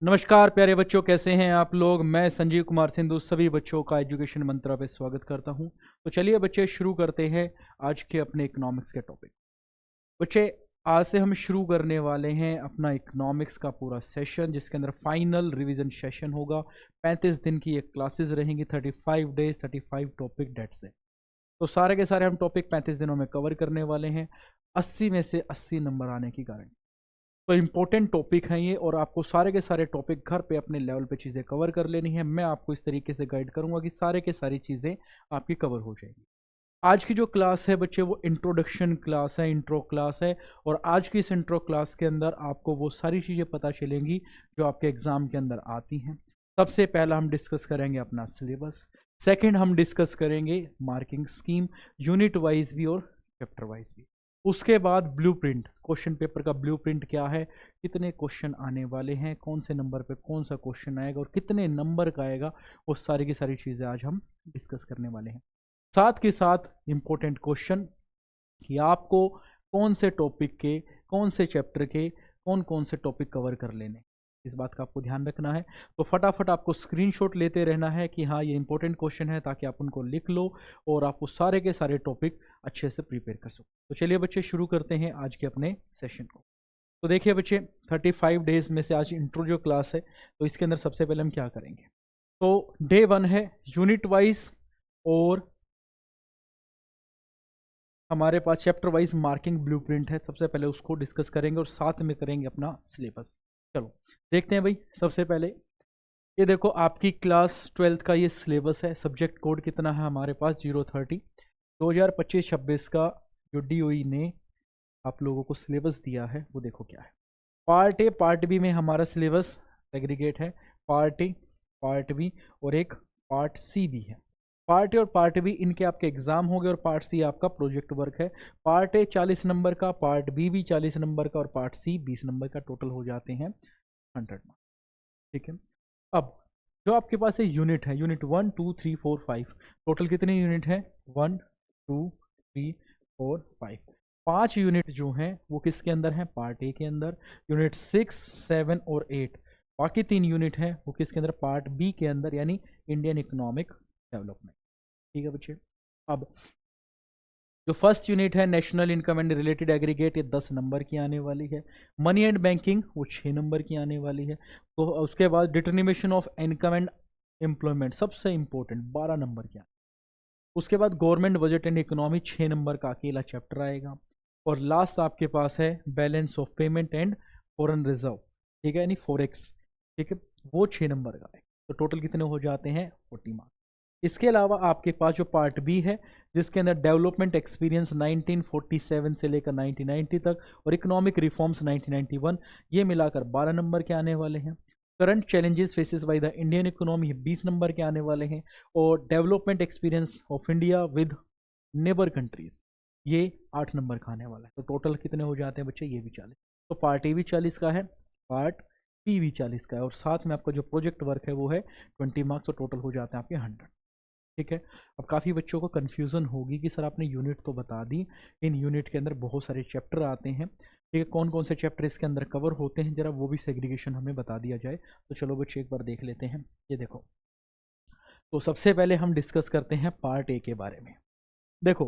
नमस्कार प्यारे बच्चों, कैसे हैं आप लोग। मैं संजीव कुमार सिंधु सभी बच्चों का एजुकेशन मंत्रा पे स्वागत करता हूं। तो चलिए बच्चे शुरू करते हैं आज के अपने इकोनॉमिक्स के टॉपिक। बच्चे आज से हम शुरू करने वाले हैं अपना इकोनॉमिक्स का पूरा सेशन, जिसके अंदर फाइनल रिवीजन सेशन होगा। 35 दिन की ये क्लासेस रहेंगी, 35 डेज 35 टॉपिक डेट से। तो सारे के सारे हम टॉपिक 35 दिनों में कवर करने वाले हैं। 80 में से 80 नंबर आने की गारंटी। तो इम्पोर्टेंट टॉपिक हैं ये, और आपको सारे के सारे टॉपिक घर पे अपने लेवल पे चीज़ें कवर कर लेनी है। मैं आपको इस तरीके से गाइड करूंगा कि सारे के सारी चीज़ें आपकी कवर हो जाएंगी। आज की जो क्लास है बच्चे, वो इंट्रोडक्शन क्लास है, इंट्रो क्लास है। और आज की इस इंट्रो क्लास के अंदर आपको वो सारी चीज़ें पता चलेंगी जो आपके एग्ज़ाम के अंदर आती हैं। सबसे पहला हम डिस्कस करेंगे अपना सिलेबस। सेकंड हम डिस्कस करेंगे मार्किंग स्कीम, यूनिट वाइज भी और चैप्टर वाइज भी। उसके बाद ब्लूप्रिंट, क्वेश्चन पेपर का ब्लूप्रिंट क्या है, कितने क्वेश्चन आने वाले हैं, कौन से नंबर पे कौन सा क्वेश्चन आएगा और कितने नंबर का आएगा, वो सारी की सारी चीज़ें आज हम डिस्कस करने वाले हैं। साथ के साथ इम्पोर्टेंट क्वेश्चन कि आपको कौन से टॉपिक के, कौन से चैप्टर के, कौन कौन से टॉपिक कवर कर लेने, इस बात का आपको ध्यान रखना है। तो फटाफट आपको स्क्रीनशॉट लेते रहना है कि हाँ ये इंपॉर्टेंट क्वेश्चन है, ताकि आप उनको लिख लो और आप वो सारे के सारे टॉपिक अच्छे से प्रिपेयर कर सको। तो चलिए बच्चे शुरू करते हैं आज के अपने सेशन को। तो देखिए बच्चे, 35 डेज में से आज इंट्रो जो क्लास है, तो इसके अंदर सबसे पहले हम क्या करेंगे। तो डे 1 है यूनिट वाइज, और हमारे पास चैप्टर वाइज मार्किंग ब्लूप्रिंट है। सबसे पहले उसको डिस्कस करेंगे और साथ में करेंगे अपना सिलेबस। चलो देखते हैं भाई। सबसे पहले ये देखो, आपकी क्लास 12th का ये सिलेबस है। सब्जेक्ट कोड कितना है हमारे पास, 030। 2025-26 का जो DOE ने आप लोगों को सिलेबस दिया है वो देखो क्या है। पार्ट ए पार्ट बी में हमारा सिलेबस सेग्रीगेट है। पार्ट ए, पार्ट बी और एक पार्ट सी भी है। पार्ट ए और पार्ट बी इनके आपके एग्जाम हो गए, और पार्ट सी आपका प्रोजेक्ट वर्क है। पार्ट ए 40 नंबर का, पार्ट बी भी 40 नंबर का, और पार्ट सी 20 नंबर का। टोटल हो जाते हैं 100 मार्क्स। ठीक है। अब जो आपके पास यूनिट है, यूनिट 1 2 3 4 5, टोटल कितने यूनिट हैं, 1 2 3 4 5। 5 यूनिट जो हैं वो किसके अंदर हैं, पार्ट ए के अंदर। यूनिट 6 7 और 8, बाकी 3 यूनिट हैं वो किसके अंदर, पार्ट बी के अंदर, यानी इंडियन इकोनॉमिक डेवलपमेंट। ठीक है बच्चे। अब जो फर्स्ट यूनिट है national income and related aggregate, ये 10 नंबर की आने वाली है। मनी एंड बैंकिंग वो 6 नंबर की आने वाली है। तो उसके बाद determination of income and employment सबसे इंपॉर्टेंट, 12 नंबर की। उसके बाद government budget and economy 6 number का अकेला चैप्टर आएगा। और लास्ट आपके पास है balance of payment and foreign reserve, ठीक है, यानी फॉरेक्स। ठीक है, वो 6 नंबर का है। तो टोटल कितने हो जाते हैं, 40 मार्क्स। इसके अलावा आपके पास जो पार्ट बी है, जिसके अंदर डेवलपमेंट एक्सपीरियंस 1947 से लेकर 1990 तक, और इकोनॉमिक रिफॉर्म्स 1991, ये मिलाकर 12 नंबर के आने वाले हैं। Current challenges faces by the Indian economy 20 number के आने वाले हैं। और development experience of India with neighbour countries, ये 8 नंबर का आने वाला है। तो टोटल कितने हो जाते हैं बच्चे, ये भी 40। तो पार्ट ए भी 40 का है, पार्ट बी भी 40 का है, और साथ में आपका जो प्रोजेक्ट वर्क है वो है 20 मार्क्स। तो टोटल हो जाते हैं आपके 100। ठीक है। अब काफ़ी बच्चों को कन्फ्यूज़न होगी कि सर आपने यूनिट तो बता दी, इन यूनिट के अंदर बहुत सारे चैप्टर आते हैं। ठीक है, कौन कौन से चैप्टर इसके अंदर कवर होते हैं, जरा वो भी सेग्रीगेशन हमें बता दिया जाए। तो चलो बच्चे एक बार देख लेते हैं। ये देखो, तो सबसे पहले हम डिस्कस करते हैं पार्ट ए के बारे में। देखो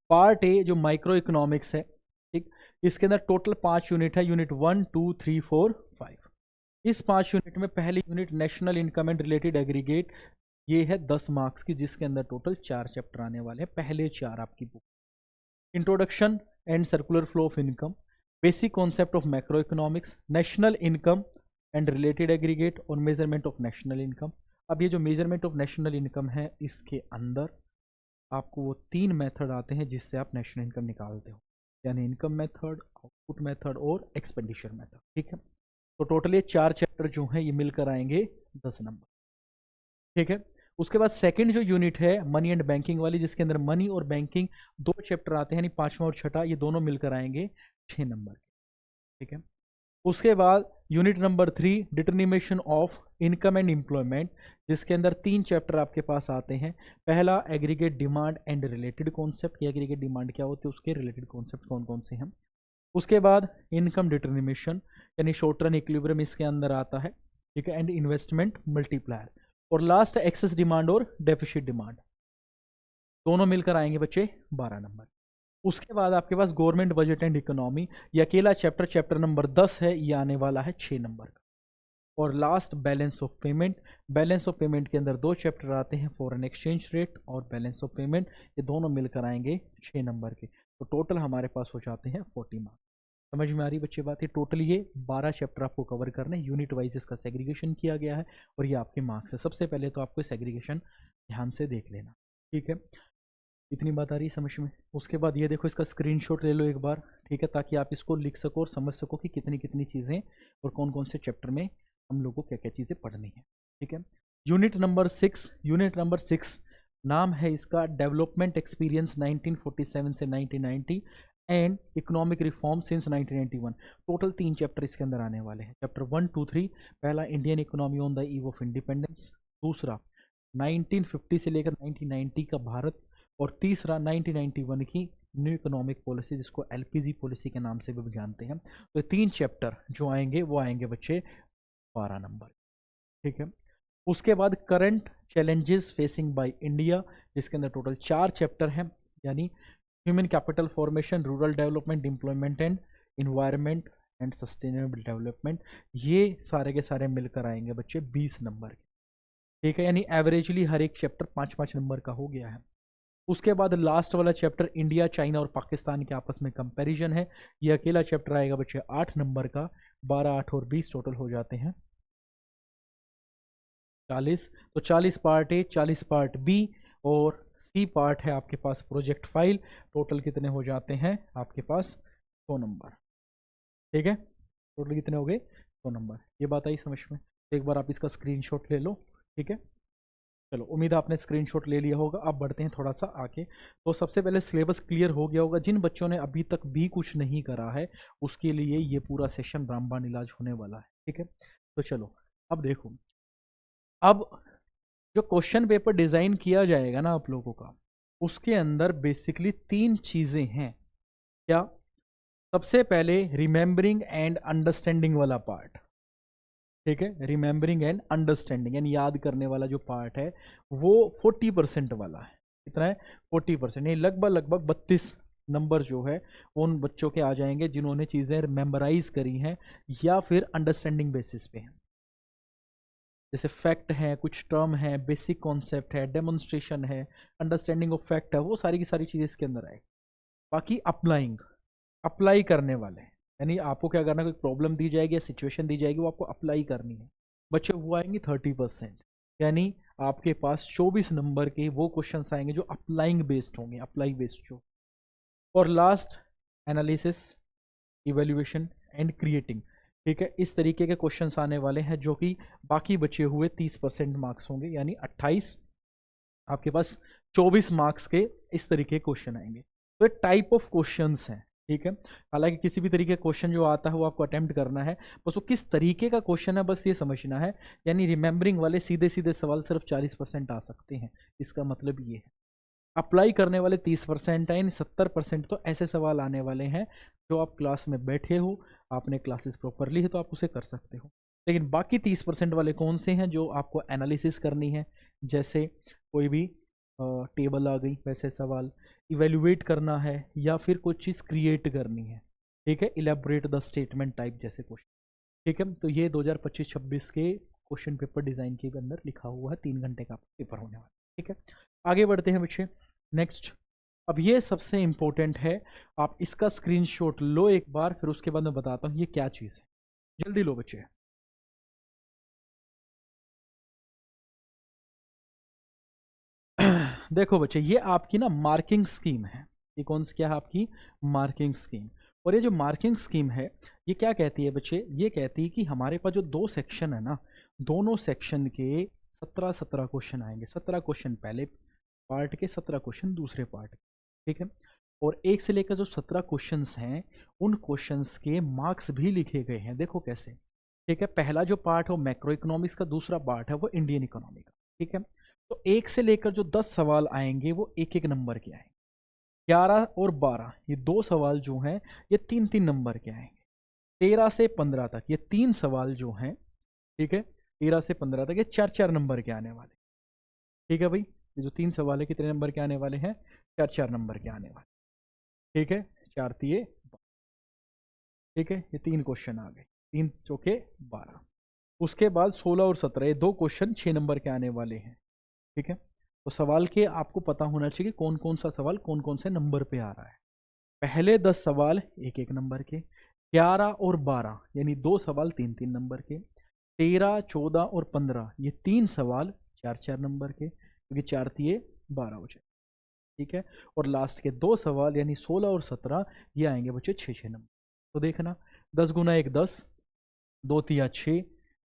पार्ट ए जो माइक्रो इकोनॉमिक्स है, ठीक, इसके अंदर टोटल 5 यूनिट है। यूनिट 1 2 3 4 5। इस 5 यूनिट में पहली unit national income and related aggregate, ये है 10 मार्क्स की, जिसके अंदर टोटल 4 चैप्टर आने वाले हैं। पहले 4 आपकी book, introduction and circular flow of income, basic concept of macro economics, national income and related aggregate, और मेजरमेंट ऑफ नेशनल इनकम। अब ये जो मेजरमेंट ऑफ नेशनल इनकम है, इसके अंदर आपको वो 3 मेथड आते हैं जिससे आप नेशनल इनकम निकालते हो, यानी इनकम मेथड, आउटपुट मेथड और एक्सपेंडिचर मेथड। ठीक है। तो टोटल ये 4 चैप्टर जो हैं ये मिलकर आएंगे 10 नंबर। ठीक है। उसके बाद सेकंड जो यूनिट है मनी एंड बैंकिंग वाली, जिसके अंदर मनी और बैंकिंग 2 चैप्टर आते हैं, यानी 5वां और 6ठा, ये दोनों मिलकर आएंगे 6 नंबर। ठीक है। उसके बाद unit number 3 determination of income and employment, जिसके अंदर 3 चैप्टर आपके पास आते हैं। पहला aggregate demand and related concept, aggregate demand क्या होती है, उसके रिलेटेड कॉन्सेप्ट कौन कौन से हैं। उसके बाद इनकम डिटर्मिनेशन, यानी शॉर्ट रन इक्विलिब्रियम इसके अंदर आता है। ठीक है, एंड इन्वेस्टमेंट मल्टीप्लायर। और लास्ट एक्सेस डिमांड और डेफिसिट डिमांड, दोनों मिलकर आएंगे बच्चे 12 नंबर। उसके बाद आपके पास गवर्नमेंट बजट एंड इकोनॉमी, ये अकेला चैप्टर नंबर 10 है, ये आने वाला है 6 नंबर का। और last balance of payment, balance of payment के अंदर 2 चैप्टर आते हैं, फॉरेन एक्सचेंज रेट और बैलेंस ऑफ पेमेंट, ये दोनों मिलकर आएंगे 6 नंबर के। तो टोटल हमारे पास हो जाते हैं 40 मार्क्स। समझ में आ रही बच्चे बात? ये टोटल ये 12 चैप्टर आपको कवर करने, यूनिट वाइज इसका सेग्रीगेशन किया गया है और ये आपके मार्क्स है। सबसे पहले तो आपको सेग्रीगेशन ध्यान से देख लेना, ठीक है, इतनी बात आ रही है समझ में। उसके बाद ये देखो, इसका स्क्रीनशॉट ले लो एक बार, ठीक है, ताकि आप इसको लिख सको और समझ सको कि कितनी कितनी चीज़ें और कौन कौन से चैप्टर में हम लोग को क्या क्या चीज़ें पढ़नी है, ठीक है। यूनिट नंबर 6 नाम है इसका डेवलपमेंट एक्सपीरियंस 1947 से 1990 and economic reform since 1991। Total 3 chapter इसके अंदर आने वाले हैं। चैप्टर 1, 2, 3, पहला Indian economy on the eve of independence, दूसरा 1950 से लेकर 1990 का भारत, और तीसरा 1991 की न्यू इकोनॉमिक पॉलिसी, जिसको एलपीजी पॉलिसी के नाम से भी जानते हैं। तो 3 चैप्टर जो आएंगे वो आएंगे बच्चे 12 नंबर, ठीक है। उसके बाद current challenges facing by India, जिसके अंदर टोटल 4 चैप्टर हैं, यानी human capital formation, rural development, employment and environment and sustainable development, ये सारे के सारे मिलकर आएंगे बच्चे 20 नंबर के, ठीक है। यानी एवरेजली हर एक चैप्टर 5-5 नंबर का हो गया है। उसके बाद लास्ट वाला चैप्टर इंडिया, चाइना और पाकिस्तान के आपस में कंपैरिजन है, ये अकेला चैप्टर आएगा बच्चे 8 नंबर का। 12, 8 और 20 टोटल हो जाते हैं 40। तो 40 पार्ट ए, 40 पार्ट बी और सी पार्ट है आपके पास प्रोजेक्ट फाइल। टोटल कितने हो जाते हैं आपके पास 100 नंबर, ठीक है। टोटल कितने हो गए 100 नंबर। ये बात आई समझ में? तो एक बार आप इसका स्क्रीनशॉट ले लो, ठीक है। चलो, उम्मीद है आपने स्क्रीनशॉट ले लिया होगा। अब बढ़ते हैं थोड़ा सा आगे। तो सबसे पहले सिलेबस क्लियर हो गया होगा। जिन बच्चों ने अभी तक भी कुछ नहीं करा है उसके लिए ये पूरा सेशन रामबाण इलाज होने वाला है, ठीक है। तो चलो अब देखो, अब जो क्वेश्चन पेपर डिज़ाइन किया जाएगा ना आप लोगों का, उसके अंदर बेसिकली 3 चीज़ें हैं। क्या? सबसे पहले रिमेंबरिंग एंड अंडरस्टैंडिंग वाला पार्ट, ठीक है। रिमेंबरिंग एंड अंडरस्टैंडिंग यानी याद करने वाला जो पार्ट है वो 40% वाला है। कितना है? 40%। ये लगभग 32 नंबर जो है उन बच्चों के आ जाएंगे जिन्होंने चीज़ें मेमोराइज करी हैं या फिर अंडरस्टैंडिंग बेसिस पे हैं। जैसे फैक्ट है, कुछ टर्म है, बेसिक कॉन्सेप्ट है, डेमोन्स्ट्रेशन है, अंडरस्टैंडिंग ऑफ फैक्ट है, वो सारी की सारी चीज़ें इसके अंदर आएगी। बाकी अप्लाई करने वाले, यानी आपको क्या करना है, कोई प्रॉब्लम दी जाएगी या सिचुएशन दी जाएगी, वो आपको अप्लाई करनी है। बच्चे वो आएंगे 30%, यानी आपके पास 24 नंबर के वो क्वेश्चन आएंगे जो अप्लाइंग बेस्ड होंगे, अप्लाई बेस्ड जो। और last analysis, evaluation and creating, ठीक है। इस तरीके के क्वेश्चंस आने वाले हैं जो कि बाकी बचे हुए 30% मार्क्स होंगे, यानी 28 आपके पास 24 मार्क्स के इस तरीके के क्वेश्चन आएंगे। तो ये टाइप ऑफ क्वेश्चंस हैं, ठीक है। हालांकि किसी भी तरीके का क्वेश्चन जो आता है वो आपको अटेम्प्ट करना है, बस वो किस तरीके का क्वेश्चन है बस ये समझना है। यानी रिमेंबरिंग वाले सीधे सीधे सवाल सिर्फ 40% आ सकते हैं, इसका मतलब ये है। अप्लाई करने वाले 30% है, यानी 70% तो ऐसे सवाल आने वाले हैं जो आप क्लास में बैठे हो, आपने क्लासेस प्रॉपरली है तो आप उसे कर सकते हो। लेकिन बाकी 30% वाले कौन से हैं जो आपको एनालिसिस करनी है, जैसे कोई भी टेबल आ गई वैसे सवाल, इवेल्युएट करना है या फिर कोई चीज़ क्रिएट करनी है, ठीक है, इलेबोरेट द स्टेटमेंट टाइप जैसे क्वेश्चन, ठीक है। तो ये 2025-26 के क्वेश्चन पेपर डिज़ाइन के अंदर लिखा हुआ है, 3 घंटे का पेपर होने वाला, ठीक है। आगे बढ़ते हैं बच्चे नेक्स्ट। अब ये सबसे इंपॉर्टेंट है, आप इसका स्क्रीनशॉट लो एक बार, फिर उसके बाद मैं बताता हूँ ये क्या चीज़ है। जल्दी लो बच्चे। देखो बच्चे, ये आपकी ना मार्किंग स्कीम है। ये कौन सी क्या है? आपकी मार्किंग स्कीम। और ये जो मार्किंग स्कीम है ये क्या कहती है बच्चे? ये कहती है कि हमारे पास जो 2 सेक्शन है ना, दोनों सेक्शन के 17 क्वेश्चन आएंगे। 17 क्वेश्चन पहले पार्ट के, 17 क्वेश्चन दूसरे पार्ट के, ठीक है। और 1 से लेकर जो 17 क्वेश्चंस हैं उन क्वेश्चंस के मार्क्स भी लिखे गए हैं। देखो कैसे, ठीक है। पहला जो पार्ट है वो मैक्रो इकोनॉमिक्स का, दूसरा पार्ट है वो इंडियन इकोनॉमी का, ठीक है। तो 1 से लेकर जो 10 सवाल आएंगे वो 1-1 नंबर के आएंगे। 11 और 12 ये 2 सवाल जो हैं ये 3-3 नंबर के आएंगे। 13 से 15 तक ये 3 सवाल जो हैं, ठीक है, 13 से 15 तक ये 4-4 नंबर के आने वाले। ठीक है भाई, ये जो 3 सवाल है कितने नंबर के आने वाले हैं? 4-4 नंबर के आने वाले। ठीक है, 4 तिये, ठीक है, ये 3 क्वेश्चन आ गए, 3 चौके 12। उसके बाद 16 और 17 ये 2 क्वेश्चन 6 नंबर के आने वाले हैं। ठीक है, तो सवाल के आपको पता होना चाहिए कौन कौन सा सवाल कौन कौन से नंबर पे आ रहा है। पहले 10 सवाल 1-1 नंबर के, 11 और 12 यानी 2 सवाल 3-3 नंबर के, 13, 14 और 15 ये 3 सवाल 4-4 नंबर के, क्योंकि 4 तिये 12 हो जाए। ठीक है, और लास्ट के 2 सवाल यानी 16 और 17 ये आएंगे बच्चे 6-6 नंबर। तो देखना 10 गुना 1 10, 2 तिया 6,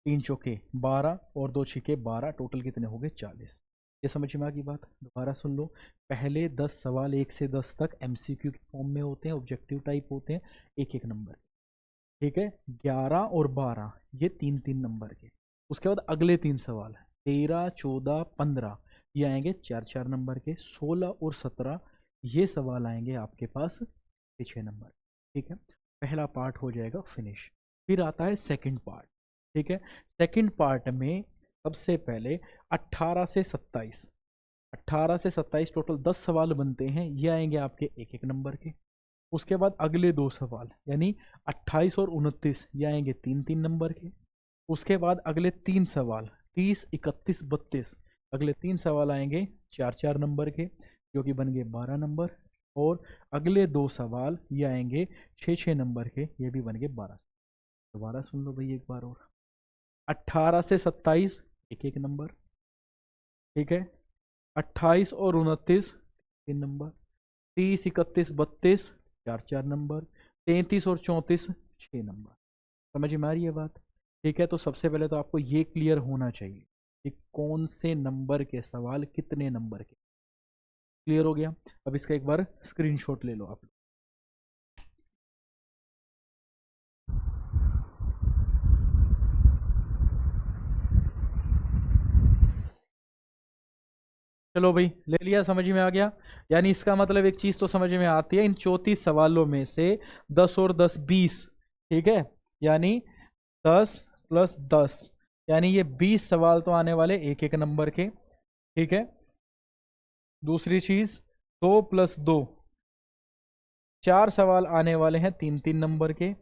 3 चौके 12 और 2 छिके 12, टोटल कितने हो गए? 40। ये समझ में आ गई बात? दोबारा सुन लो, पहले 10 सवाल 1 से 10 तक एमसीक्यू के फॉर्म में होते हैं, ऑब्जेक्टिव टाइप होते हैं, 1-1 नंबर। ठीक है, 11 और 12 ये 3-3 नंबर के। उसके बाद अगले 3 सवाल 13, 14, 15 ये आएंगे 4-4 नंबर के। 16 और 17 ये सवाल आएंगे आपके पास 6 नंबर। ठीक है, पहला पार्ट हो जाएगा फिनिश। फिर आता है सेकंड पार्ट। ठीक है, सेकंड पार्ट में सबसे पहले 18 से 27, 18 से 27 टोटल 10 सवाल बनते हैं, ये आएंगे आपके 1-1 नंबर के। उसके बाद अगले 2 सवाल यानी 28 और 29 ये आएंगे 3-3 नंबर के। उसके बाद अगले 3 सवाल 30, 31, 32 अगले 3 सवाल आएंगे 4-4 नंबर के, जो कि बन गए 12 नंबर। और अगले 2 सवाल ये आएंगे 6-6 नंबर के, ये भी बन गए 12। दोबारा सुन लो भाई एक बार और, 18 से 27 1-1 नंबर। ठीक है, 28 और 29 3 नंबर, 30, 31, 32 4-4 नंबर, 33 और 34 6 नंबर। समझ में आ रही है बात? ठीक है, तो सबसे पहले तो आपको ये क्लियर होना चाहिए कि कौन से नंबर के सवाल कितने नंबर के। क्लियर हो गया? अब इसका एक बार स्क्रीनशॉट ले लो आप। चलो भाई, ले लिया, समझ में आ गया? यानी इसका मतलब एक चीज तो समझ में आती है, इन 34 सवालों में से 10 और 10 20। ठीक है, यानी 10 + 10 यानी ये 20 सवाल तो आने वाले 1-1 नंबर के। ठीक है, दूसरी चीज 2 + 2 4 सवाल आने वाले हैं 3-3 नंबर के।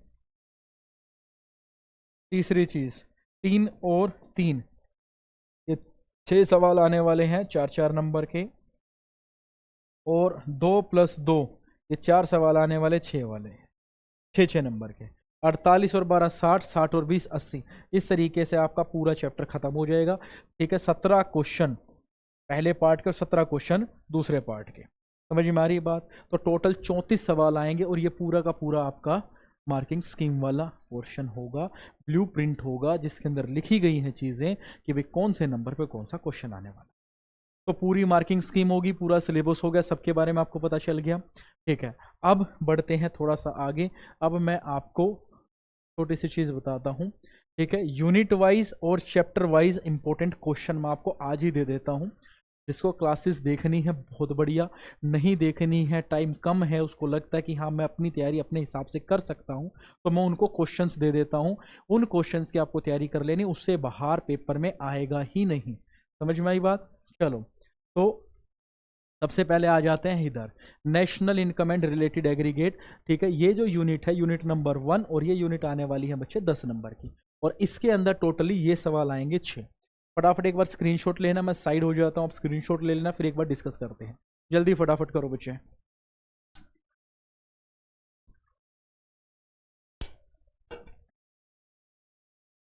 तीसरी चीज 3 और 3 ये 6 सवाल आने वाले हैं 4-4 नंबर के। और 2 + 2 ये 4 सवाल आने वाले 6 वाले 6-6 नंबर के। 48 और 12 60, 60 और 20 80। इस तरीके से आपका पूरा चैप्टर खत्म हो जाएगा। ठीक है, 17 क्वेश्चन पहले पार्ट के और 17 क्वेश्चन दूसरे पार्ट के। समझ में आ रही बात? तो टोटल 34 सवाल आएंगे और ये पूरा का पूरा आपका मार्किंग स्कीम वाला पोर्शन होगा, ब्लूप्रिंट होगा, जिसके अंदर लिखी गई हैं चीज़ें कि भाई कौन से नंबर पे कौन सा क्वेश्चन आने वाला। तो पूरी मार्किंग स्कीम होगी, पूरा सिलेबस हो गया, सबके बारे में आपको पता चल गया। ठीक है, अब बढ़ते हैं थोड़ा सा आगे। अब मैं आपको छोटी सी चीज़ बताता हूँ। ठीक है, यूनिट वाइज और चैप्टर वाइज इंपॉर्टेंट क्वेश्चन मैं आपको आज ही दे देता हूँ। जिसको क्लासेस देखनी है बहुत बढ़िया, नहीं देखनी है टाइम कम है, उसको लगता है कि हाँ मैं अपनी तैयारी अपने हिसाब से कर सकता हूँ, तो मैं उनको क्वेश्चंस दे देता हूँ। उन क्वेश्चंस की आपको तैयारी कर लेनी, उससे बाहर पेपर में आएगा ही नहीं। समझ में आई बात? चलो, तो सबसे पहले आ जाते हैं इधर, national income and related aggregate. ठीक है, ये जो यूनिट है यूनिट नंबर 1 और ये यूनिट आने वाली है बच्चे 10 नंबर की, और इसके अंदर टोटली ये सवाल आएंगे 6। फटाफट एक बार स्क्रीनशॉट लेना, मैं साइड हो जाता हूँ, आप स्क्रीनशॉट ले लेना, फिर एक बार डिस्कस करते हैं। जल्दी फटाफट करो बच्चे।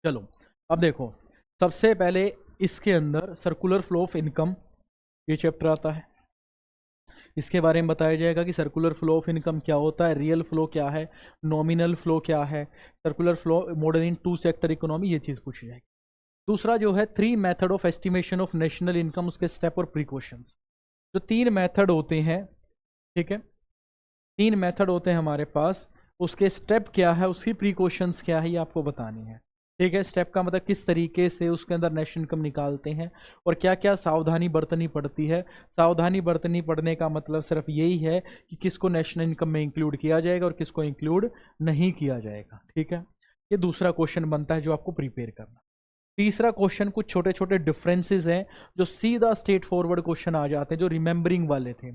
चलो, अब देखो, सबसे पहले इसके अंदर सर्कुलर फ्लो ऑफ इनकम ये चैप्टर आता है। इसके बारे में बताया जाएगा कि सर्कुलर फ्लो ऑफ इनकम क्या होता है, रियल फ्लो क्या है, नॉमिनल फ्लो क्या है, सर्कुलर फ्लो मॉडल इन 2 सेक्टर इकोनॉमी, ये चीज़ पूछी जाएगी। दूसरा जो है 3 method of estimation of national income, उसके स्टेप और प्रिकॉशंस। जो 3 मेथड होते हैं, ठीक है, 3 मेथड होते हैं हमारे पास, उसके स्टेप क्या है, उसकी प्रिकॉशंस क्या है, ये आपको बतानी है। ठीक है, स्टेप का मतलब किस तरीके से उसके अंदर नेशनल इनकम निकालते हैं और क्या क्या सावधानी बरतनी पड़ती है। सावधानी बरतनी पड़ने का मतलब सिर्फ यही है कि किसको नेशनल इनकम में इंक्लूड किया जाएगा और किसको इंक्लूड नहीं किया जाएगा। ठीक है, ये दूसरा क्वेश्चन बनता है जो आपको प्रिपेयर करना। तीसरा क्वेश्चन कुछ छोटे छोटे डिफरेंसेस हैं जो सीधा स्ट्रेट फॉरवर्ड क्वेश्चन आ जाते हैं, जो रिमेंबरिंग वाले थे।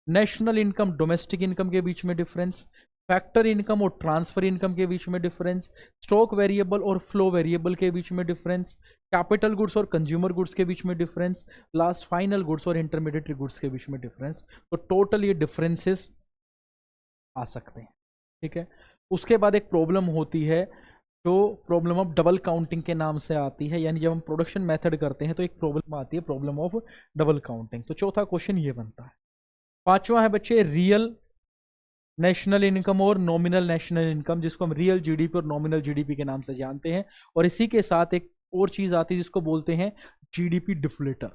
नेशनल इनकम डोमेस्टिक इनकम के बीच में डिफरेंस, फैक्टर इनकम और ट्रांसफर इनकम के बीच में डिफरेंस, स्टॉक वेरिएबल और फ्लो वेरिएबल के बीच में डिफरेंस, कैपिटल गुड्स और कंज्यूमर गुड्स के बीच में डिफरेंस, लास्ट फाइनल गुड्स और इंटरमीडिएट गुड्स के बीच में डिफरेंस। तो टोटल ये डिफरेंसेस आ सकते हैं, ठीक है। उसके बाद एक प्रॉब्लम होती है जो प्रॉब्लम ऑफ डबल काउंटिंग के नाम से आती है, यानी जब हम प्रोडक्शन मेथड करते हैं तो एक प्रॉब्लम आती है, प्रॉब्लम ऑफ डबल काउंटिंग। तो चौथा क्वेश्चन ये बनता है। पांचवा है बच्चे रियल नेशनल इनकम और नॉमिनल नेशनल इनकम, जिसको हम रियल जीडीपी और नॉमिनल जीडीपी के नाम से जानते हैं। और इसी के साथ एक और चीज आती है जिसको बोलते हैं जीडीपी डिफ्लेटर,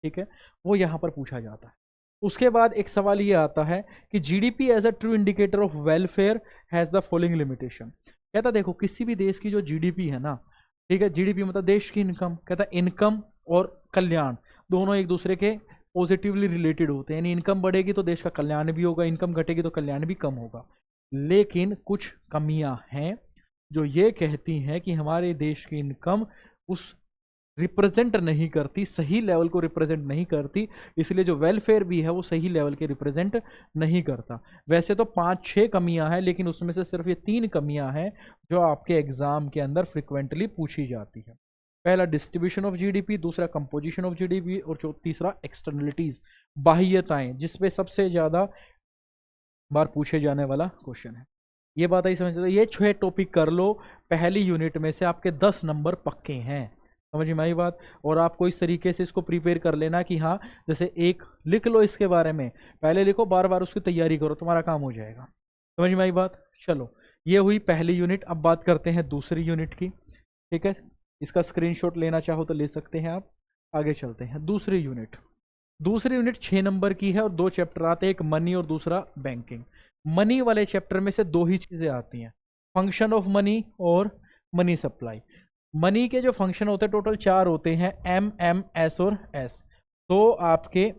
ठीक है, वो यहां पर पूछा जाता है। उसके बाद एक सवाल ये आता है कि GDP as a true indicator of welfare has the following limitation. कहता देखो किसी भी देश की जो जीडीपी है ना, ठीक है, जीडीपी मतलब देश की इनकम, कहता इनकम और कल्याण दोनों एक दूसरे के पॉजिटिवली रिलेटेड होते हैं, यानी इनकम बढ़ेगी तो देश का कल्याण भी होगा, इनकम घटेगी तो कल्याण भी कम होगा। लेकिन कुछ कमियां हैं जो ये कहती हैं कि हमारे देश की इनकम उस रिप्रेजेंट नहीं करती, सही लेवल को रिप्रेजेंट नहीं करती, इसलिए जो वेलफेयर भी है वो सही लेवल के रिप्रेजेंट नहीं करता। वैसे तो 5-6 कमियां हैं, लेकिन उसमें से सिर्फ ये 3 कमियां हैं जो आपके एग्जाम के अंदर फ्रिक्वेंटली पूछी जाती है। पहला डिस्ट्रीब्यूशन ऑफ जीडीपी, दूसरा कंपोजिशन ऑफ जीडीपी और तीसरा एक्सटर्नलिटीज, बाह्यताएं, जिसपे सबसे ज्यादा बार पूछे जाने वाला क्वेश्चन है। ये बात आई समझ लो, ये 6 टॉपिक कर लो, पहली यूनिट में से आपके 10 नंबर पक्के हैं, समझ में आई बात। और आपको इस तरीके से इसको प्रिपेयर कर लेना कि हाँ, जैसे एक लिख लो इसके बारे में, पहले लिखो, बार बार उसकी तैयारी करो, तुम्हारा काम हो जाएगा, समझ में आई बात। चलो ये हुई पहली यूनिट। अब बात करते हैं दूसरी यूनिट की, ठीक है, इसका स्क्रीनशॉट लेना चाहो तो ले सकते हैं आप। आगे चलते हैं। दूसरी यूनिट 6 नंबर की है और 2 चैप्टर आते हैं, एक मनी और दूसरा बैंकिंग। मनी वाले चैप्टर में से 2 ही चीजें आती हैं, फंक्शन ऑफ मनी और मनी सप्लाई। मनी के जो फंक्शन होते हैं टोटल 4 होते हैं, एम, एम, एस और एस। 2 आपके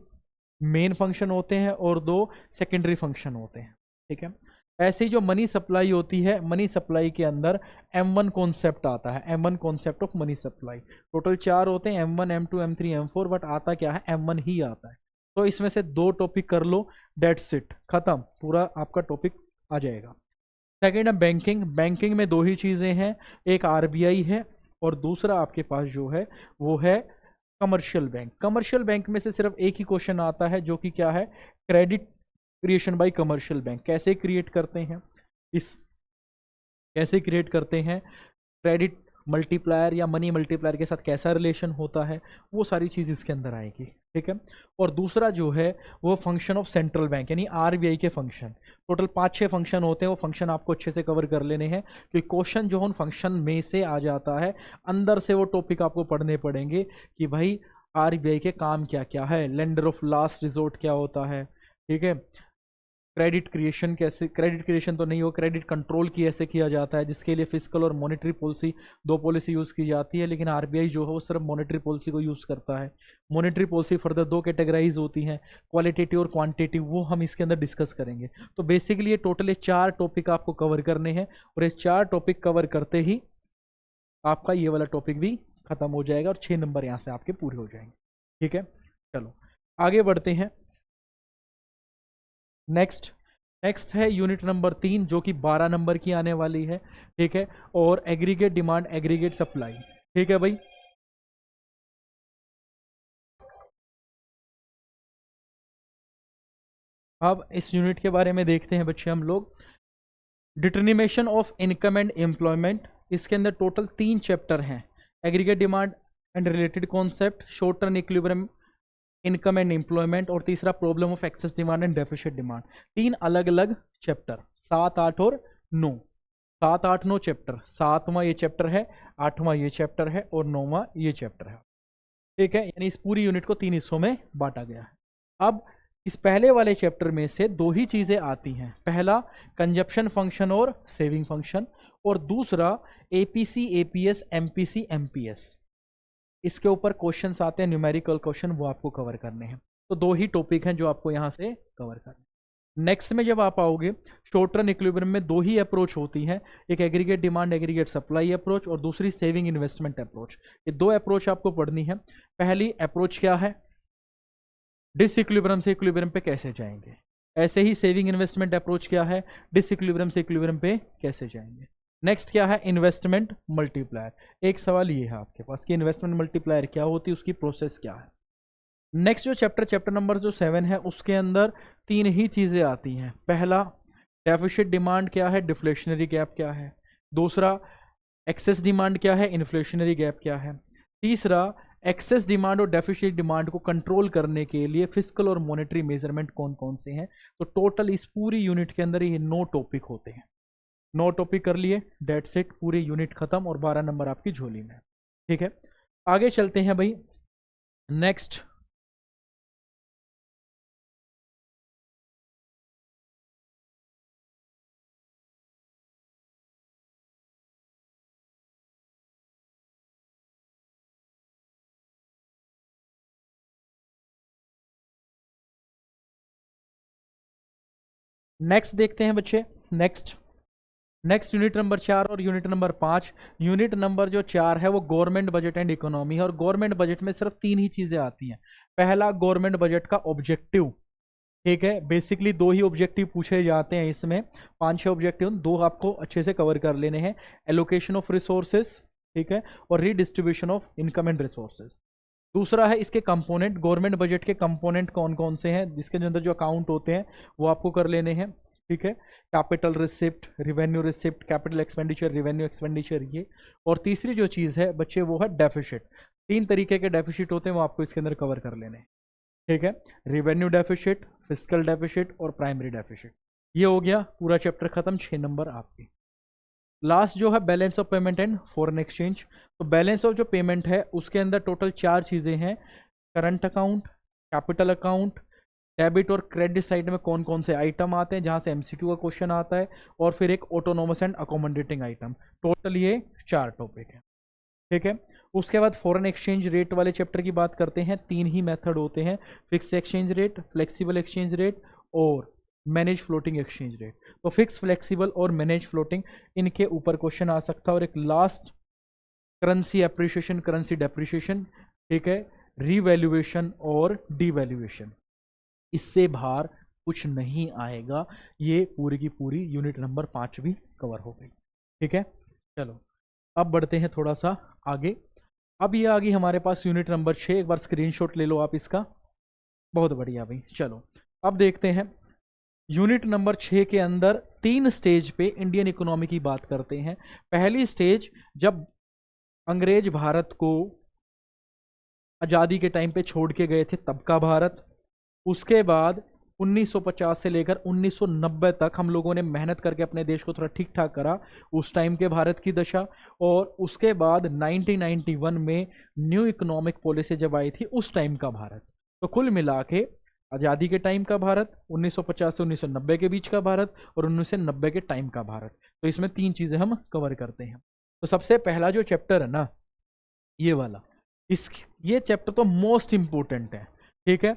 मेन फंक्शन होते हैं और 2 सेकेंडरी फंक्शन होते हैं, ठीक है। ऐसे ही जो मनी सप्लाई होती है, मनी सप्लाई के अंदर M1 कॉन्सेप्ट आता है, M1 concept of money supply. Total 4 होते हैं, M1, M2, M3, M4, but आता क्या है, M1 ही आता है। तो इसमें से 2 टॉपिक कर लो, डेट्स इट, खत्म, पूरा आपका टॉपिक आ जाएगा। सेकेंड है बैंकिंग। बैंकिंग में 2 ही चीजें हैं, एक RBI है और दूसरा आपके पास जो है वो है कमर्शियल बैंक। कमर्शियल बैंक में से सिर्फ एक ही क्वेश्चन आता है जो कि क्या है, credit creation bye commercial bank. कैसे क्रिएट करते हैं, कैसे क्रिएट करते हैं, क्रेडिट मल्टीप्लायर या मनी मल्टीप्लायर के साथ कैसा रिलेशन होता है, वो सारी चीज़ इसके अंदर आएगी, ठीक है। और दूसरा जो है वो फंक्शन ऑफ सेंट्रल बैंक, यानी RBI के फंक्शन। टोटल 5-6 फंक्शन होते हैं, वो फंक्शन आपको अच्छे से कवर कर लेने हैं, क्योंकि क्वेश्चन जो उन फंक्शन में से आ जाता है, अंदर से वो टॉपिक आपको पढ़ने पड़ेंगे कि भाई RBI के काम क्या क्या है, लेंडर ऑफ लास्ट रिजोर्ट क्या होता है, ठीक है, क्रेडिट क्रिएशन कैसे, क्रेडिट क्रिएशन तो नहीं हो, क्रेडिट कंट्रोल की ऐसे किया जाता है, जिसके लिए फिजिकल और मॉनेटरी पॉलिसी 2 पॉलिसी यूज़ की जाती है, लेकिन RBI जो है वो सिर्फ मॉनेटरी पॉलिसी को यूज़ करता है। मॉनेटरी पॉलिसी फर्दर 2 कैटेगराइज होती हैं, क्वालिटेटिव और क्वांटिटेटिव, वो हम इसके अंदर डिस्कस करेंगे। तो बेसिकली ये टोटल 4 टॉपिक आपको कवर करने हैं, और ये 4 टॉपिक कवर करते ही आपका ये वाला टॉपिक भी खत्म हो जाएगा और 6 नंबर यहाँ से आपके पूरे हो जाएंगे, ठीक है। चलो आगे बढ़ते हैं। नेक्स्ट है यूनिट नंबर 3 जो कि 12 नंबर की आने वाली है, ठीक है, और एग्रीगेट डिमांड एग्रीगेट सप्लाई, ठीक है भाई। अब इस यूनिट के बारे में देखते हैं बच्चे हम लोग। Determination of income and employment, इसके अंदर टोटल 3 चैप्टर हैं, aggregate demand and related concept, short term equilibrium income and employment, और तीसरा problem of excess demand and deficit demand. 3 अलग अलग चैप्टर, 7, 8 और 9, 7, 8, 9 चैप्टर। 7वां ये चैप्टर है, 8वां ये चैप्टर है और 9वां ये चैप्टर है, ठीक है। यानी इस पूरी यूनिट को 3 हिस्सों में बांटा गया है। अब इस पहले वाले चैप्टर में से 2 ही चीजें आती हैं, पहला कंजप्शन फंक्शन और सेविंग फंक्शन, और दूसरा APC, APS, MPC, MPS। इसके ऊपर क्वेश्चंस आते हैं, न्यूमेरिकल क्वेश्चन, वो आपको कवर करने हैं। तो 2 ही टॉपिक हैं जो आपको यहाँ से कवर करने हैं। नेक्स्ट में जब आप आओगे, शॉर्ट रन इक्विलिब्रियम में दो ही अप्रोच होती हैं, एक aggregate demand aggregate supply approach और दूसरी सेविंग इन्वेस्टमेंट अप्रोच। ये दो अप्रोच आपको पढ़नी है। पहली अप्रोच क्या है, डिसइक्विलिब्रियम से इक्विलिब्रियम पे कैसे जाएंगे। ऐसे ही सेविंग इन्वेस्टमेंट अप्रोच क्या है, डिसइक्विलिब्रियम से इक्विलिब्रियम पे कैसे जाएंगे। नेक्स्ट क्या है, इन्वेस्टमेंट मल्टीप्लायर। एक सवाल ये है आपके पास कि इन्वेस्टमेंट मल्टीप्लायर क्या होती है, उसकी प्रोसेस क्या है। नेक्स्ट जो चैप्टर नंबर जो 7 है, उसके अंदर तीन ही चीज़ें आती हैं। पहला, डेफिसिट डिमांड क्या है, डिफ्लेशनरी गैप क्या है। दूसरा, एक्सेस डिमांड क्या है, इन्फ्लेशनरी गैप क्या है। तीसरा, एक्सेस डिमांड और डेफिसिट डिमांड को कंट्रोल करने के लिए फिस्कल और मॉनेटरी मेजरमेंट कौन कौन से हैं। तो टोटल इस पूरी यूनिट के अंदर ये 9 टॉपिक होते हैं। 9 टॉपिक कर लिए, डेट सेट, पूरी यूनिट खत्म और 12 नंबर आपकी झोली में। ठीक है, आगे चलते हैं भाई। नेक्स्ट देखते हैं बच्चे। नेक्स्ट यूनिट नंबर 4 और यूनिट नंबर 5। यूनिट नंबर जो 4 है वो गवर्नमेंट बजट एंड इकोनॉमी है, और गवर्नमेंट बजट में सिर्फ 3 ही चीजें आती हैं। पहला, गवर्नमेंट बजट का ऑब्जेक्टिव। ठीक है, बेसिकली 2 ही ऑब्जेक्टिव पूछे जाते हैं इसमें, 5-6 ऑब्जेक्टिव, 2 आपको अच्छे से कवर कर लेने हैं। एलोकेशन ऑफ रिसोर्सेज, ठीक है, और redistribution of income and resources. दूसरा है इसके कंपोनेंट, गवर्नमेंट बजट के कंपोनेंट कौन कौन से हैं, जिसके अंदर जो अकाउंट होते हैं वो आपको कर लेने हैं। ठीक है, capital receipt, revenue receipt, capital expenditure, revenue expenditure, ये। और तीसरी जो चीज़ है बच्चे वो है डेफिसिट। 3 तरीके के डेफिसिट होते हैं, वो आपको इसके अंदर कवर कर लेने हैं। ठीक है, रिवेन्यू डेफिसिट, फिस्कल डेफिसिट और प्राइमरी डेफिसिट। ये हो गया पूरा चैप्टर खत्म। 6 नंबर आपकी। लास्ट जो है balance of payment and foreign exchange. तो बैलेंस ऑफ जो पेमेंट है उसके अंदर टोटल 4 चीज़ें हैं, current account, capital account, debit और क्रेडिट साइड में कौन कौन से आइटम आते हैं जहां से एमसीक्यू का क्वेश्चन आता है, और फिर एक autonomous and accommodating item. Total ये 4 टॉपिक है। ठीक है, उसके बाद फॉरेन एक्सचेंज रेट वाले चैप्टर की बात करते हैं। 3 ही मेथड होते हैं, fix exchange rate, flexible exchange rate और मैनेज फ्लोटिंग एक्सचेंज रेट। तो फिक्स, फ्लेक्सिबल और मैनेज फ्लोटिंग, इनके ऊपर क्वेश्चन आ सकता है। और एक last, currency appreciation, currency depreciation, ठीक है, रीवैल्यूएशन और डीवैल्यूएशन। इससे बाहर कुछ नहीं आएगा। ये पूरी की पूरी यूनिट नंबर 5 भी कवर हो गई। ठीक है, चलो अब बढ़ते हैं थोड़ा सा आगे। अब ये आ गई हमारे पास यूनिट नंबर 6। एक बार स्क्रीनशॉट ले लो आप इसका। बहुत बढ़िया भाई। चलो अब देखते हैं यूनिट नंबर 6 के अंदर 3 स्टेज पे इंडियन इकोनॉमी की बात करते हैं। पहली स्टेज, जब अंग्रेज भारत को आज़ादी के टाइम पे छोड़ के गए थे, तब का भारत। उसके बाद 1950 से लेकर 1990 तक हम लोगों ने मेहनत करके अपने देश को थोड़ा ठीक ठाक करा, उस टाइम के भारत की दशा। और उसके बाद 1991 में न्यू इकोनॉमिक पॉलिसी जब आई थी, उस टाइम का भारत। तो कुल मिला के आज़ादी के टाइम का भारत, 1950 से 1990 के बीच का भारत, और 1990 के टाइम का भारत। तो इसमें 3 चीज़ें हम कवर करते हैं। तो सबसे पहला जो चैप्टर है ना, ये वाला, ये चैप्टर तो मोस्ट इंपॉर्टेंट है। ठीक है,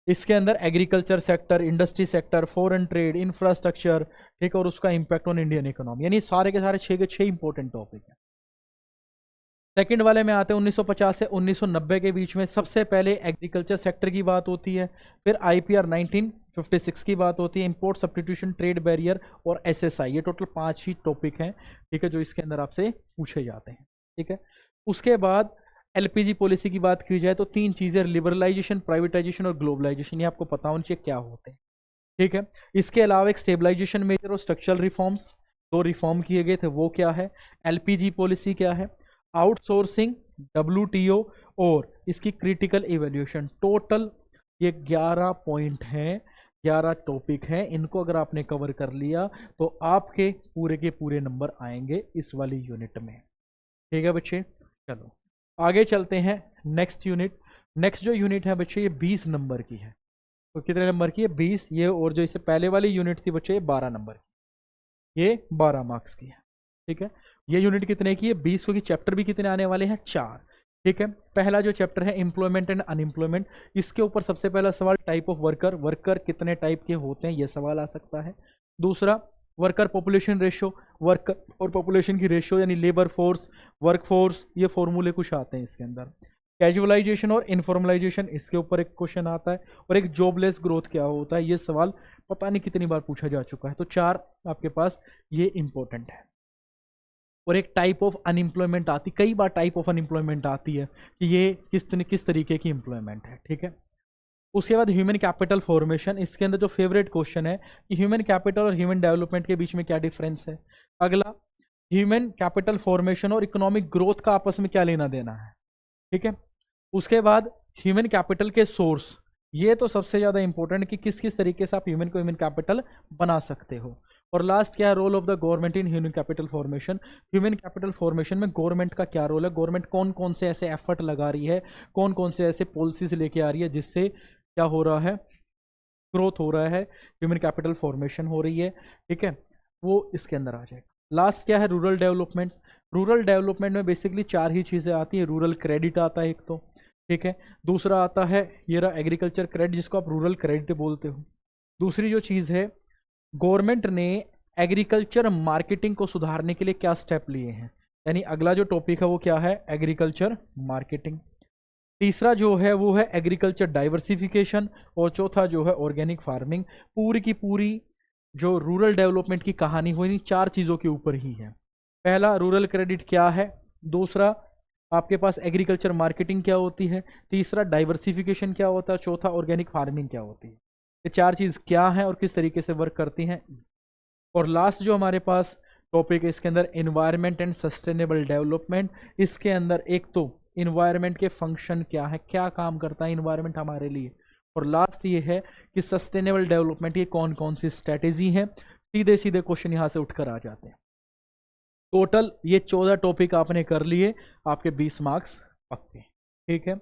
इसके अंदर agriculture sector, industry sector, foreign trade, infrastructure, ठीक है, और उसका इंपैक्ट ऑन इंडियन इकोनॉमी, यानी सारे के सारे 6 के 6 इंपॉर्टेंट टॉपिक हैं। सेकंड वाले में आते हैं 1950 से 1990 के बीच में। सबसे पहले एग्रीकल्चर सेक्टर की बात होती है, फिर आईपीआर 1956 की बात होती है, इंपोर्ट सब्स्टिट्यूशन, ट्रेड बैरियर और एसएसआई। ये टोटल 5 ही टॉपिक हैं, ठीक है, जो इसके अंदर आपसे पूछे जाते हैं। ठीक है, उसके बाद एलपीजी पॉलिसी की बात की जाए तो 3 चीज़ें, लिबरलाइजेशन, प्राइवेटाइजेशन और ग्लोबलाइजेशन, ये आपको पता होना चाहिए क्या होते हैं। ठीक है, इसके अलावा एक स्टेबलाइजेशन मेजर और स्ट्रक्चरल रिफॉर्म्स, 2 रिफॉर्म किए गए थे, वो क्या है, एलपीजी पॉलिसी क्या है, आउटसोर्सिंग, डब्ल्यूटीओ और इसकी क्रिटिकल इवैल्यूएशन। टोटल ये 11 पॉइंट हैं, 11 टॉपिक हैं। इनको अगर आपने कवर कर लिया तो आपके पूरे के पूरे नंबर आएंगे इस वाली यूनिट में। ठीक है बच्चे, चलो आगे चलते हैं। नेक्स्ट यूनिट, नेक्स्ट जो यूनिट है बच्चे, ये 20 नंबर की है। तो कितने नंबर की है, 20। ये और जो इससे पहले वाली यूनिट थी बच्चे, ये 12 नंबर की, ये 12 मार्क्स की है। ठीक है, ये यूनिट कितने की है, 20, क्योंकि चैप्टर भी कितने आने वाले हैं, 4। ठीक है, पहला जो चैप्टर है एम्प्लॉयमेंट एंड अनएम्प्लॉयमेंट, इसके ऊपर सबसे पहला सवाल टाइप ऑफ वर्कर, वर्कर कितने टाइप के होते हैं, ये सवाल आ सकता है। दूसरा वर्कर पॉपुलेशन रेशियो, वर्कर और पॉपुलेशन की रेशियो यानी लेबर फोर्स, वर्क फोर्स, ये फॉर्मूले कुछ आते हैं इसके अंदर। कैजुअलाइजेशन और इनफॉर्मलाइजेशन, इसके ऊपर एक क्वेश्चन आता है। और एक जॉबलेस ग्रोथ क्या होता है, ये सवाल पता नहीं कितनी बार पूछा जा चुका है। तो 4 आपके पास ये इंपॉर्टेंट है। और एक टाइप ऑफ अनएम्प्लॉयमेंट आती, कई बार टाइप ऑफ अनएम्प्लॉयमेंट आती है कि ये किस तरीके की एम्प्लॉयमेंट है। ठीक है, उसके बाद ह्यूमन कैपिटल फॉर्मेशन, इसके अंदर जो फेवरेट क्वेश्चन है कि ह्यूमन कैपिटल और ह्यूमन डेवलपमेंट के बीच में क्या डिफरेंस है। अगला ह्यूमन कैपिटल फॉर्मेशन और इकोनॉमिक ग्रोथ का आपस में क्या लेना देना है। ठीक है, उसके बाद ह्यूमन कैपिटल के सोर्स, ये तो सबसे ज़्यादा इंपॉर्टेंट कि किस किस तरीके से आप ह्यूमन कैपिटल बना सकते हो। और लास्ट क्या है, role of the government in human capital formation, human capital formation में गवर्नमेंट का क्या रोल है, गवर्नमेंट कौन कौन से ऐसे एफर्ट लगा रही है, कौन कौन से ऐसे पॉलिसीज लेके आ रही है जिससे क्या हो रहा है, ग्रोथ हो रहा है, ह्यूमन कैपिटल फॉर्मेशन हो रही है। ठीक है, वो इसके अंदर आ जाएगा। लास्ट क्या है, रूरल डेवलपमेंट, रूरल डेवलपमेंट में बेसिकली 4 ही चीज़ें आती हैं। रूरल क्रेडिट आता है एक तो, ठीक है, दूसरा आता है ये रहा एग्रीकल्चर क्रेडिट जिसको आप रूरल क्रेडिट बोलते हो। दूसरी जो चीज़ है, गवर्नमेंट ने एग्रीकल्चर मार्केटिंग को सुधारने के लिए क्या स्टेप लिए हैं, यानी अगला जो टॉपिक है वो क्या है, एग्रीकल्चर मार्केटिंग। तीसरा जो है वो है एग्रीकल्चर डाइवर्सिफिकेशन, और चौथा जो है ऑर्गेनिक फार्मिंग। पूरी की पूरी जो रूरल डेवलपमेंट की कहानी हो इन 4 चीज़ों के ऊपर ही है। पहला रूरल क्रेडिट क्या है, दूसरा आपके पास एग्रीकल्चर मार्केटिंग क्या होती है, तीसरा डाइवर्सिफिकेशन क्या होता है, चौथा ऑर्गेनिक फार्मिंग क्या होती है। ये 4 चीज़ क्या है और किस तरीके से वर्क करती हैं। और लास्ट जो हमारे पास टॉपिक है इसके अंदर एनवायरनमेंट एंड सस्टेनेबल डेवलपमेंट, इसके अंदर एक तो इन्वायरमेंट के फंक्शन क्या है, क्या काम करता है इन्वायरमेंट हमारे लिए, और लास्ट ये है कि सस्टेनेबल डेवलपमेंट ये कौन कौन सी स्ट्रैटेजी है। सीधे सीधे क्वेश्चन यहाँ से उठकर आ जाते हैं। टोटल ये 14 टॉपिक आपने कर लिए, आपके 20 मार्क्स पक्के। ठीक है,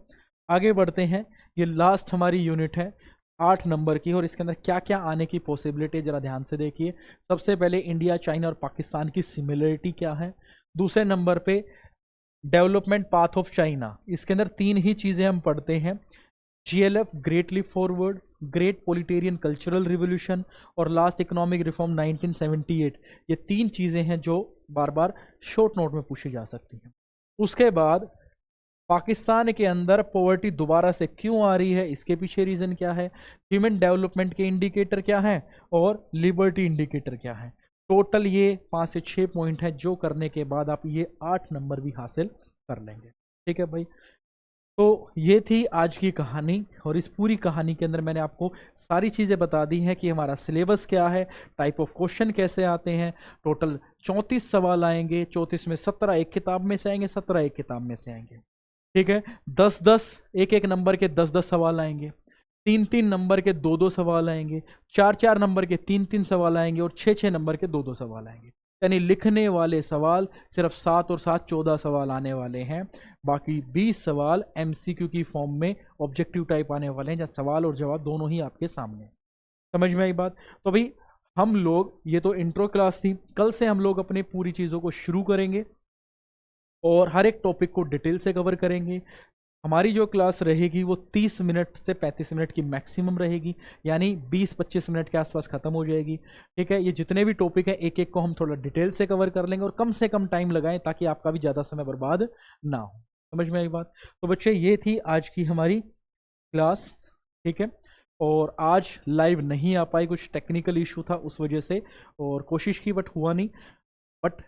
आगे बढ़ते हैं। ये लास्ट हमारी यूनिट है 8 नंबर की, और इसके अंदर क्या क्या आने की पॉसिबिलिटी जरा ध्यान से देखिए। सबसे पहले इंडिया, चाइना और पाकिस्तान की सिमिलरिटी क्या है। दूसरे नंबर पे डेवलपमेंट पाथ ऑफ चाइना, इसके अंदर 3 ही चीज़ें हम पढ़ते हैं, GLF great leap forward, great proletarian cultural revolution, और लास्ट इकोनॉमिक रिफॉर्म 1978। ये 3 चीज़ें हैं जो बार बार शॉर्ट नोट में पूछी जा सकती हैं। उसके बाद पाकिस्तान के अंदर पॉवर्टी दोबारा से क्यों आ रही है, इसके पीछे रीज़न क्या है, ह्यूमन डेवलपमेंट के इंडिकेटर क्या है, और लिबर्टी इंडिकेटर क्या है। टोटल ये 5 से 6 पॉइंट है जो करने के बाद आप ये 8 नंबर भी हासिल कर लेंगे। ठीक है भाई, तो ये थी आज की कहानी, और इस पूरी कहानी के अंदर मैंने आपको सारी चीज़ें बता दी हैं कि हमारा सिलेबस क्या है, टाइप ऑफ क्वेश्चन कैसे आते हैं। टोटल 34 सवाल आएंगे, 34 में 17 एक किताब में से आएंगे, 17 एक किताब में से आएंगे। ठीक है, 10-10 एक नंबर के 10-10 सवाल आएंगे, 3-3 नंबर के 2-2 सवाल आएंगे, 4-4 नंबर के 3-3 सवाल आएंगे, और 6-6 नंबर के 2-2 सवाल आएंगे। यानी लिखने वाले सवाल सिर्फ 7 और 7 14 सवाल आने वाले हैं। बाकी 20 सवाल MCQ की फॉर्म में ऑब्जेक्टिव टाइप आने वाले हैं, जहाँ सवाल और जवाब दोनों ही आपके सामने। समझ में आई बात। तो भाई हम लोग, ये तो इंट्रो क्लास थी, कल से हम लोग अपनी पूरी चीज़ों को शुरू करेंगे और हर एक टॉपिक को डिटेल से कवर करेंगे। हमारी जो क्लास रहेगी वो 30 मिनट से 35 मिनट की मैक्सिमम रहेगी, यानी 20-25 मिनट के आसपास ख़त्म हो जाएगी। ठीक है, ये जितने भी टॉपिक हैं एक एक को हम थोड़ा डिटेल से कवर कर लेंगे और कम से कम टाइम लगाएं ताकि आपका भी ज़्यादा समय बर्बाद ना हो। समझ में आई बात। तो बच्चे ये थी आज की हमारी क्लास। ठीक है, और आज लाइव नहीं आ पाई, कुछ टेक्निकल इशू था उस वजह से, और कोशिश की बट हुआ नहीं, बट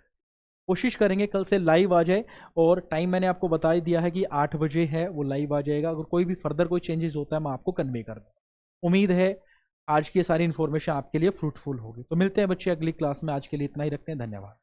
कोशिश करेंगे कल से लाइव आ जाए। और टाइम मैंने आपको बता ही दिया है कि 8 बजे है वो लाइव आ जाएगा। अगर कोई भी फर्दर कोई चेंजेस होता है मैं आपको कन्वे कर दूँ। उम्मीद है आज की सारी इन्फॉर्मेशन आपके लिए फ्रूटफुल होगी। तो मिलते हैं बच्चे अगली क्लास में, आज के लिए इतना ही रखते हैं। धन्यवाद।